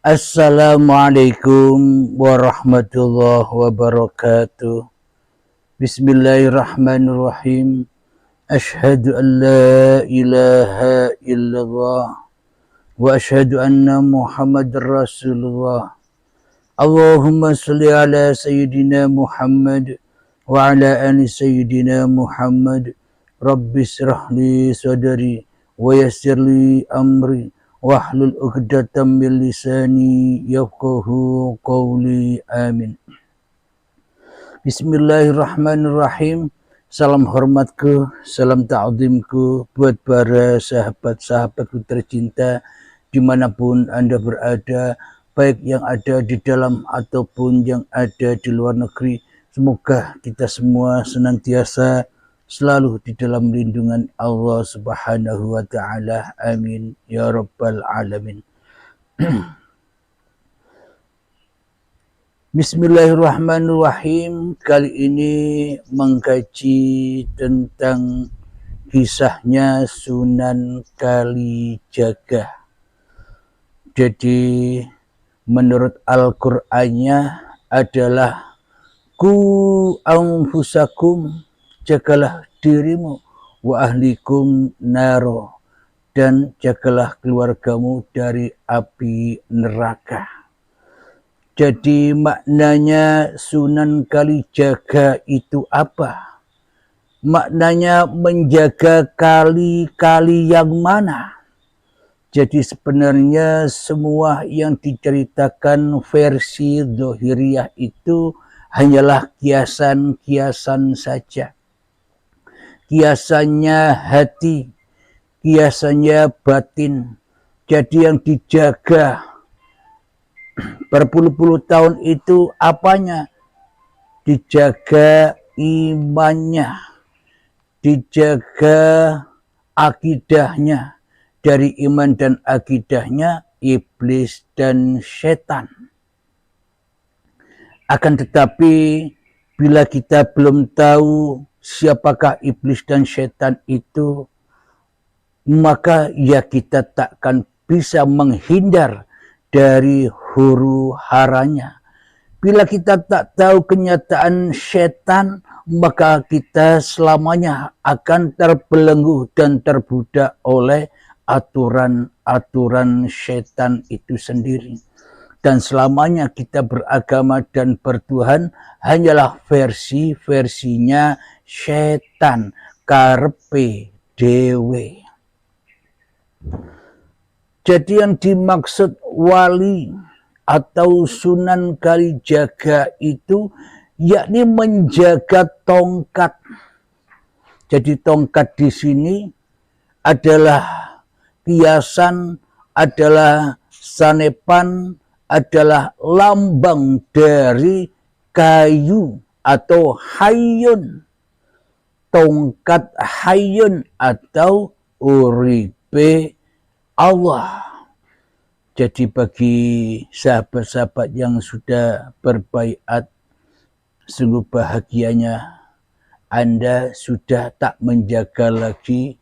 Assalamualaikum warahmatullahi wabarakatuh. Bismillahirrahmanirrahim. Ashhadu an la ilaha illallah wa ashhadu anna Muhammadar Rasulullah. Allahumma salli ala sayyidina Muhammad wa ala ali sayyidina Muhammad. Rabbi shrah li sadri wa yassir li amri wahlul 'uqdatam min lisani yafqahu qawli. Amin. Bismillahirrahmanirrahim. Salam hormatku, salam ta'zimku buat para sahabat-sahabatku tercinta dimanapun Anda berada, baik yang ada di dalam ataupun yang ada di luar negeri. Semoga kita semua senantiasa selalu di dalam lindungan Allah Subhanahu wa ta'ala. Amin ya rabbal alamin. Bismillahirrahmanirrahim. Kali ini mengkaji tentang kisahnya Sunan Kalijaga. Jadi menurut Al-Qur'annya adalah ku anfusakum, jagalah dirimu, wa ahlikum naro, dan jagalah keluargamu dari api neraka. Jadi maknanya Sunan Kalijaga itu apa? Maknanya menjaga kali-kali yang mana? Jadi sebenarnya semua yang diceritakan versi Zahiriyah itu hanyalah kiasan-kiasan saja. Kiasannya hati, kiasannya batin. Jadi yang dijaga berpuluh-puluh tahun itu apanya? Dijaga imannya, dijaga akidahnya. Dari iman dan akidahnya iblis dan setan. Akan tetapi bila kita belum tahu siapakah iblis dan setan itu, maka ya kita takkan bisa menghindar dari huru haranya. Bila kita tak tahu kenyataan setan, maka kita selamanya akan terbelenggu dan terbudak oleh aturan-aturan setan itu sendiri. Dan selamanya kita beragama dan bertuhan hanyalah versi-versinya setan, karepe dewe. Jadi yang dimaksud wali atau Sunan Kalijaga itu yakni menjaga tongkat. Jadi tongkat di sini adalah kiasan, adalah sanepan, adalah lambang dari kayu atau hayun. Tongkat hayun atau uripe Allah. Jadi bagi sahabat-sahabat yang sudah berbaiat, sungguh bahagianya Anda sudah tak menjaga lagi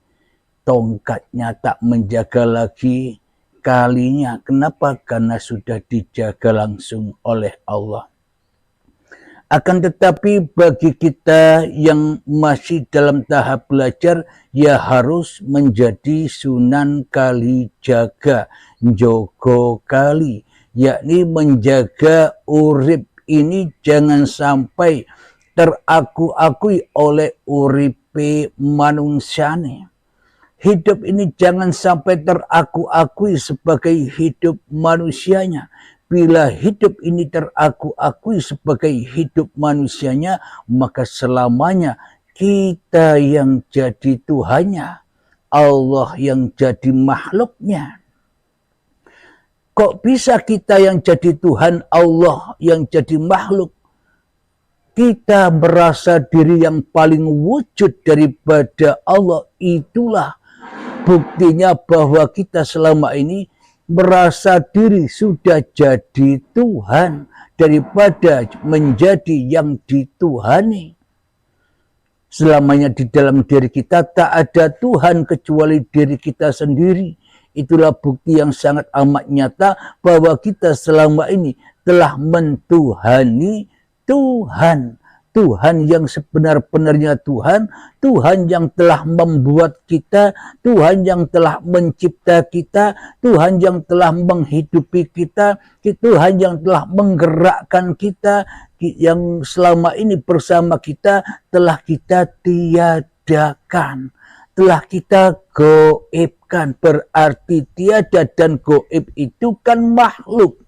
tongkatnya, tak menjaga lagi kalinya. Kenapa? Karena sudah dijaga langsung oleh Allah. Akan tetapi bagi kita yang masih dalam tahap belajar, ya harus menjadi Sunan Kalijaga, Jogo Kali, yakni menjaga urip ini jangan sampai teraku-akui oleh uripe manusiane. Hidup ini jangan sampai teraku-akui sebagai hidup manusianya. Bila hidup ini teraku-akui sebagai hidup manusianya, maka selamanya kita yang jadi Tuhannya, Allah yang jadi makhluknya. Kok bisa kita yang jadi Tuhan, Allah yang jadi makhluk? Kita merasa diri yang paling wujud daripada Allah. Itulah buktinya bahwa kita selama ini merasa diri sudah jadi Tuhan daripada menjadi yang dituhani. Selamanya di dalam diri kita tak ada Tuhan kecuali diri kita sendiri. itulah bukti yang sangat amat nyata bahwa kita selama ini telah mentuhani Tuhan. Tuhan yang sebenar-benarnya Tuhan, Tuhan yang telah membuat kita, Tuhan yang telah mencipta kita, Tuhan yang telah menghidupi kita, Tuhan yang telah menggerakkan kita, yang selama ini bersama kita telah kita tiadakan, telah kita goibkan. Berarti tiada dan goib itu kan makhluk.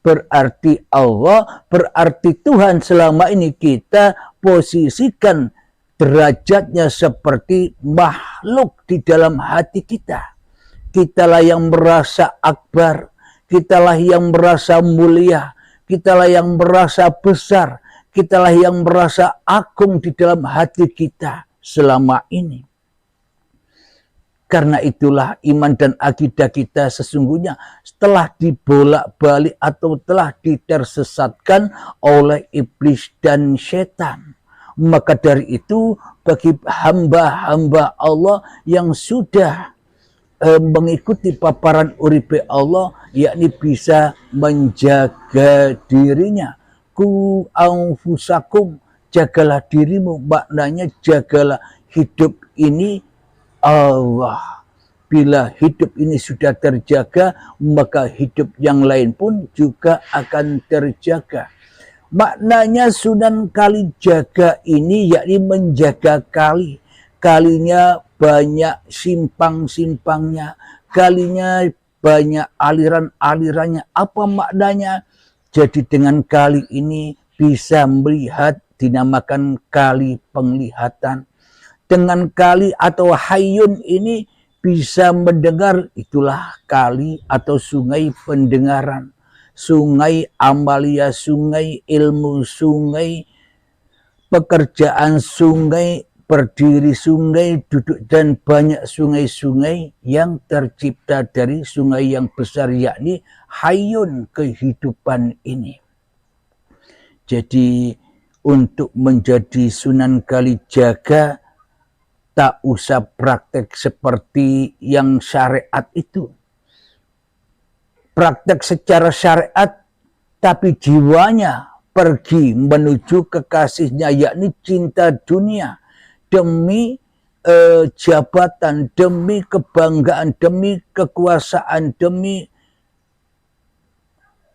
Berarti Allah, berarti Tuhan selama ini kita posisikan derajatnya seperti makhluk di dalam hati kita. Kitalah yang merasa akbar, kitalah yang merasa mulia, kitalah yang merasa besar, kitalah yang merasa agung di dalam hati kita selama ini. Karena itulah iman dan akidah kita sesungguhnya telah dibolak-balik atau telah ditersesatkan oleh iblis dan setan. Maka dari itu bagi hamba-hamba Allah yang sudah mengikuti paparan uripe Allah, yakni bisa menjaga dirinya. Ku anfusakum, jagalah dirimu, maknanya jagalah hidup ini Allah. Bila hidup ini sudah terjaga, maka hidup yang lain pun juga akan terjaga. Maknanya Sunan Kalijaga ini yakni menjaga kali. Kalinya banyak simpang-simpangnya, kalinya banyak aliran-alirannya. Apa maknanya? Jadi dengan kali ini bisa melihat, dinamakan kali penglihatan. Dengan kali atau hayun ini bisa mendengar, itulah kali atau sungai pendengaran. Sungai amalia, sungai ilmu, sungai pekerjaan, sungai berdiri, sungai duduk, dan banyak sungai-sungai yang tercipta dari sungai yang besar, yakni hayun kehidupan ini. Jadi untuk menjadi Sunan Kalijaga tak usah praktek seperti yang syariat itu. Praktek secara syariat, tapi jiwanya pergi menuju kekasihnya, yakni cinta dunia. Demi jabatan, demi kebanggaan, demi kekuasaan, demi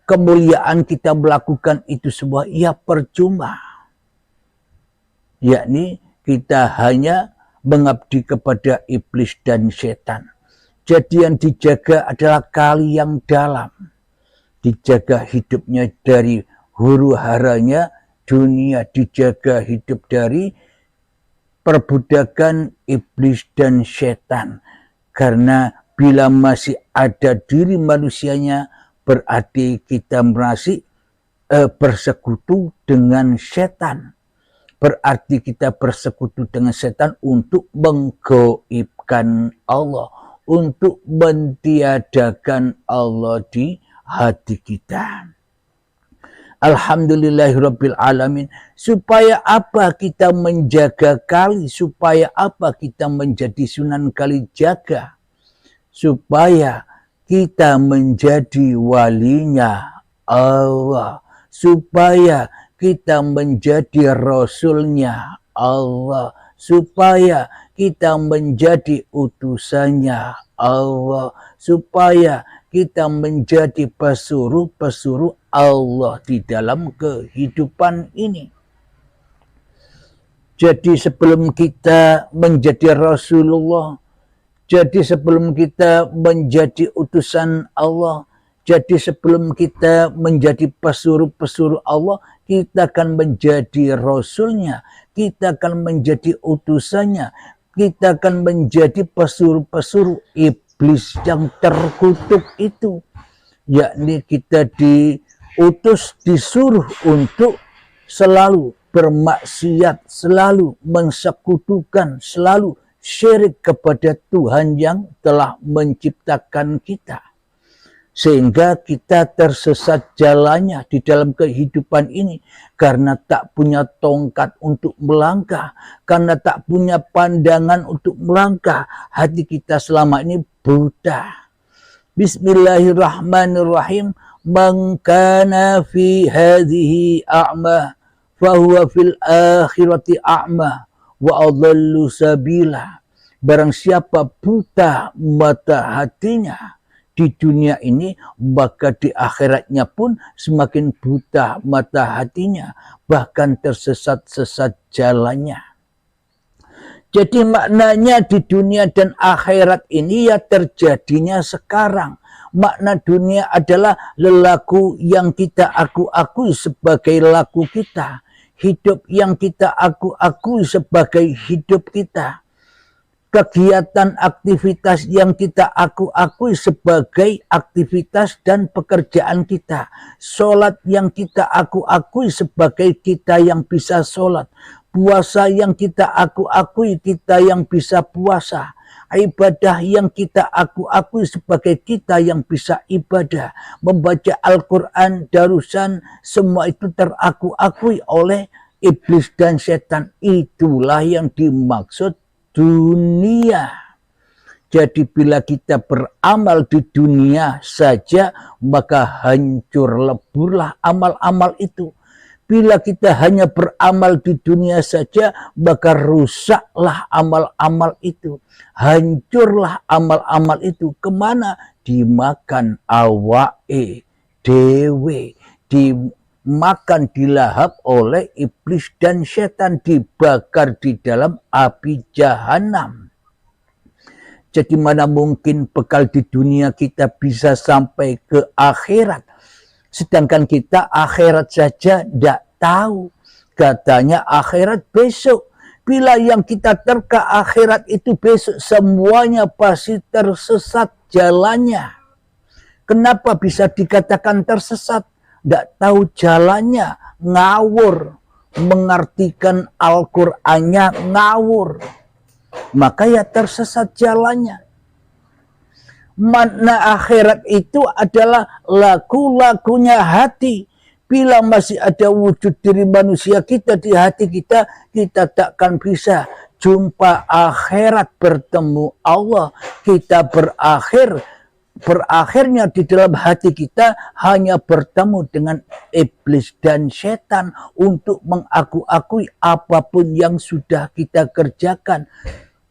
kemuliaan kita melakukan itu semua, ya percuma. Yakni kita hanya mengabdi kepada iblis dan setan. Jadi yang dijaga adalah kali yang dalam. Dijaga hidupnya dari huru haranya dunia, dijaga hidup dari perbudakan iblis dan setan. Karena bila masih ada diri manusianya, berarti kita masih bersekutu dengan setan. Berarti kita bersekutu dengan setan untuk menggoibkan Allah, untuk mentiadakan Allah di hati kita. Alhamdulillahirabbil alamin. Supaya apa kita menjaga kali? Supaya apa kita menjadi Sunan Kalijaga? Supaya kita menjadi walinya Allah. Supaya kita menjadi Rasulnya Allah, supaya kita menjadi utusannya Allah, supaya kita menjadi pesuruh-pesuruh Allah di dalam kehidupan ini. Jadi sebelum kita menjadi Rasulullah, jadi sebelum kita menjadi utusan Allah, jadi sebelum kita menjadi pesuruh-pesuruh Allah, kita akan menjadi Rasulnya, kita akan menjadi utusannya, kita akan menjadi pesuruh-pesuruh iblis yang terkutuk itu. Yakni kita diutus, disuruh untuk selalu bermaksiat, selalu mensekutukan, selalu syirik kepada Tuhan yang telah menciptakan kita. Sehingga kita tersesat jalannya di dalam kehidupan ini karena tak punya tongkat untuk melangkah, karena tak punya pandangan untuk melangkah. Hati kita selama ini buta. Bismillahirrahmanirrahim. Man kana fi hadhihi a'ma fahuwa fil akhirati a'ma wa adallu sabila. Barang siapa buta mata hatinya di dunia ini, maka di akhiratnya pun semakin buta mata hatinya, bahkan tersesat-sesat jalannya. Jadi maknanya di dunia dan akhirat ini ya terjadinya sekarang. Makna dunia adalah lelaku yang kita aku-akui sebagai laku kita. Hidup yang kita aku-akui sebagai hidup kita. Kegiatan aktivitas yang kita aku-akui sebagai aktivitas dan pekerjaan kita. Sholat yang kita aku-akui sebagai kita yang bisa sholat. Puasa yang kita aku-akui kita yang bisa puasa. Ibadah yang kita aku-akui sebagai kita yang bisa ibadah. Membaca Al-Quran, darusan, semua itu teraku-akui oleh iblis dan setan. Itulah yang dimaksud dunia. Jadi bila kita beramal di dunia saja, maka hancur leburlah amal-amal itu. Bila kita hanya beramal di dunia saja, maka rusaklah amal-amal itu. Hancurlah amal-amal itu. Kemana? Dimakan awake dewe. Dimakan, dilahap oleh iblis dan setan. Dibakar di dalam api jahanam. Jadi mana mungkin bekal di dunia kita bisa sampai ke akhirat. Sedangkan kita akhirat saja tidak tahu. Katanya akhirat besok. Bila yang kita terka akhirat itu besok, semuanya pasti tersesat jalannya. Kenapa bisa dikatakan tersesat? Tidak tahu jalannya, ngawur. Mengartikan Al-Qur'annya ngawur. Maka ya tersesat jalannya. Makna akhirat itu adalah laku-lakunya hati. Bila masih ada wujud diri manusia kita di hati kita, kita takkan bisa jumpa akhirat, bertemu Allah. Kita berakhirnya di dalam hati kita hanya bertemu dengan iblis dan setan untuk mengaku-akui apapun yang sudah kita kerjakan.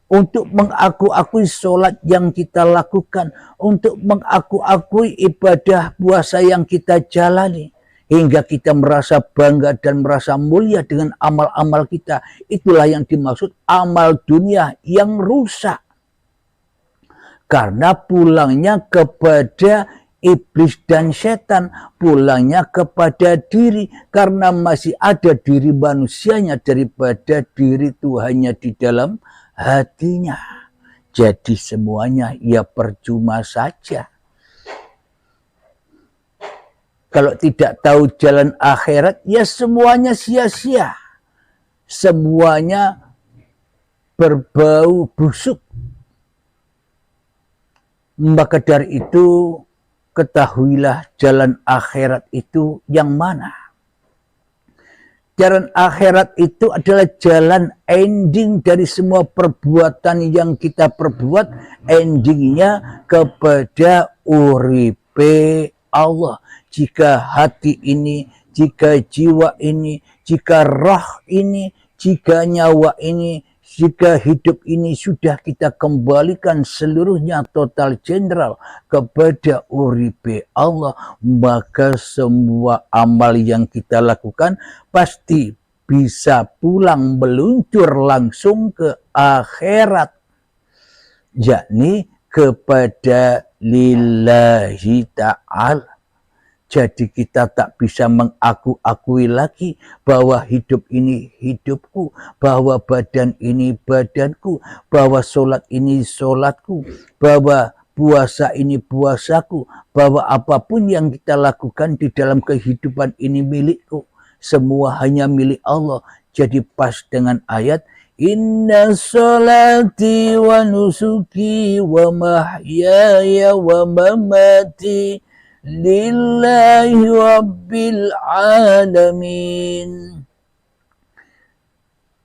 Untuk mengaku-akui sholat yang kita lakukan. Untuk mengaku-akui ibadah puasa yang kita jalani. Hingga kita merasa bangga dan merasa mulia dengan amal-amal kita. Itulah yang dimaksud amal dunia yang rusak. Karena pulangnya kepada iblis dan setan. Pulangnya kepada diri. Karena masih ada diri manusianya daripada diri Tuhannya di dalam hatinya. Jadi semuanya ya percuma saja. Kalau tidak tahu jalan akhirat, ya semuanya sia-sia. Semuanya berbau busuk. Maka dari itu ketahuilah jalan akhirat itu yang mana. Jalan akhirat itu adalah jalan ending dari semua perbuatan yang kita perbuat. Endingnya kepada uripe Allah. Jika hati ini, jika jiwa ini, jika roh ini, jika nyawa ini, jika hidup ini sudah kita kembalikan seluruhnya total general kepada uripe Allah, maka semua amal yang kita lakukan pasti bisa pulang meluncur langsung ke akhirat, yakni kepada lillahi ta'ala. Jadi kita tak bisa mengaku-akui lagi bahwa hidup ini hidupku, bahwa badan ini badanku, bahwa sholat ini sholatku, bahwa puasa ini puasaku, bahwa apapun yang kita lakukan di dalam kehidupan ini milikku. Semua hanya milik Allah. Jadi pas dengan ayat Inna sholati wa nusuki wa mahyaya wa mamati lillahi rabbil alamin.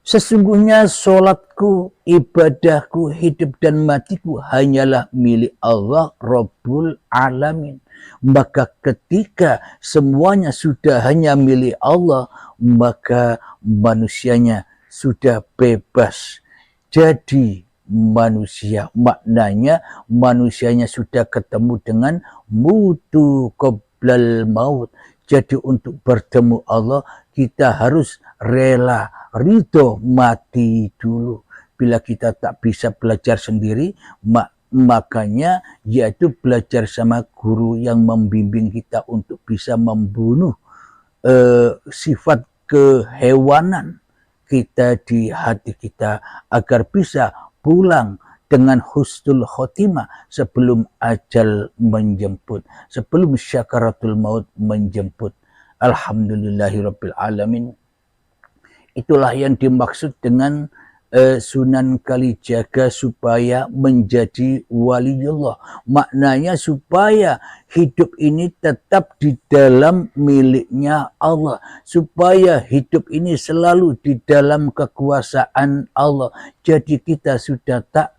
Sesungguhnya solatku, ibadahku, hidup dan matiku hanyalah milik Allah Rabbul Alamin. Maka ketika semuanya sudah hanya milik Allah, maka manusianya sudah bebas jadi manusia. Maknanya manusianya sudah ketemu dengan mutu qoblal maut. Jadi untuk bertemu Allah kita harus rela, ridho mati dulu. Bila kita tak bisa belajar sendiri, makanya yaitu belajar sama guru yang membimbing kita untuk bisa membunuh sifat kehewanan kita di hati kita agar bisa pulang dengan husnul khotimah sebelum ajal menjemput, sebelum syakaratul maut menjemput. Alhamdulillahirabbil alamin. Itulah yang dimaksud dengan Sunan Kalijaga supaya menjadi waliullah. Maknanya supaya hidup ini tetap di dalam miliknya Allah. Supaya hidup ini selalu di dalam kekuasaan Allah. Jadi kita sudah tak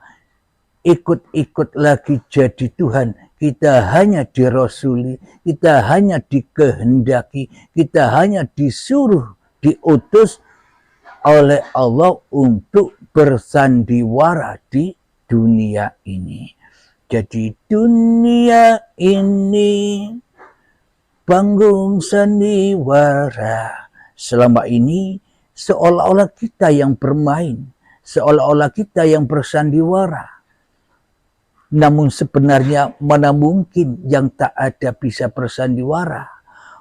ikut-ikut lagi jadi Tuhan. Kita hanya dirasuli, kita hanya dikehendaki, kita hanya disuruh, diutus oleh Allah untuk bersandiwara di dunia ini. Jadi dunia ini panggung sandiwara. Selama ini seolah-olah kita yang bermain, seolah-olah kita yang bersandiwara. Namun sebenarnya mana mungkin yang tak ada bisa bersandiwara?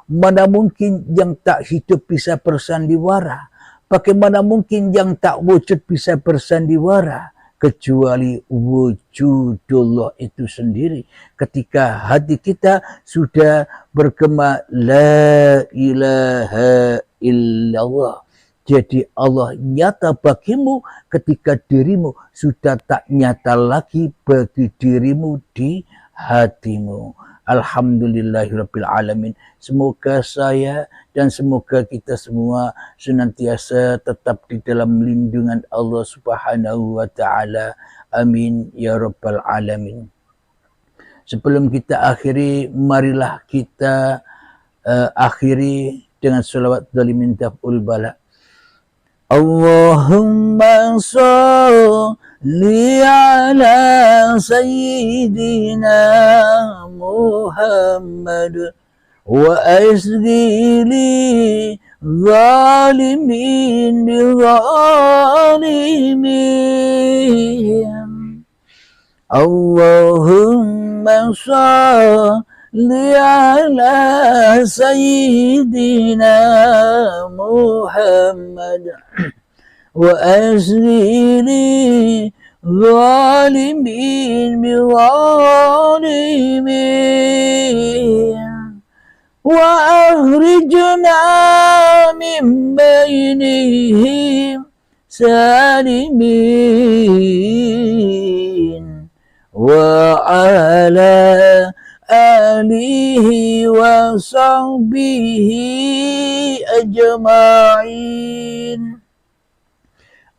Mana mungkin yang tak hidup bisa bersandiwara? Bagaimana mungkin yang tak wujud bisa bersandiwara kecuali wujudullah itu sendiri. Ketika hati kita sudah bergema la ilaha illallah. Jadi Allah nyata bagimu ketika dirimu sudah tak nyata lagi bagi dirimu di hatimu. Alhamdulillahirabbil alamin. Semoga saya dan semoga kita semua senantiasa tetap di dalam lindungan Allah Subhanahu wa taala. Amin ya rabbal alamin. Sebelum kita akhiri, marilah kita akhiri dengan selawat dalimin taf'ul bala. Allahumma salli ala sayyidina Muhammad wa asghili zalimin bizalimin. Allahumma salli ala sayyidina Muhammad wa asghili zalimin bizalimin. وأخرجنا من بينهم سالمين وعلى آله وصحبه أجمعين.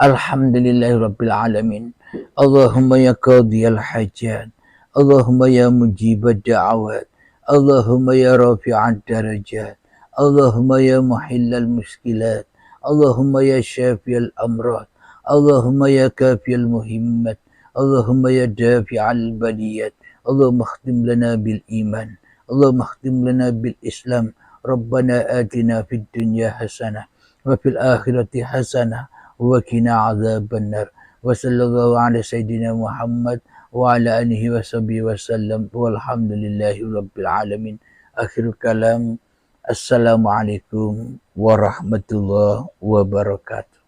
الحمدلله رب العالمين. اللهم يا قاضي الحاجات، اللهم يا مجيب الدعوات، اللهم يا رافع الدرجات، اللهم يا محل المشكلات، اللهم يا شافي الأمراض، اللهم يا كافي المهمات، اللهم يا دافع البليات. اللهم اختم لنا بالإيمان، اللهم اختم لنا بالإسلام. ربنا آتنا في الدنيا حسنة وفي الآخرة حسنة وقنا عذاب النار. وصلى الله على سيدنا محمد وعلى آله وصحبه وسلم والحمد لله رب العالمين. آخر الكلام. Assalamualaikum warahmatullahi wabarakatuh.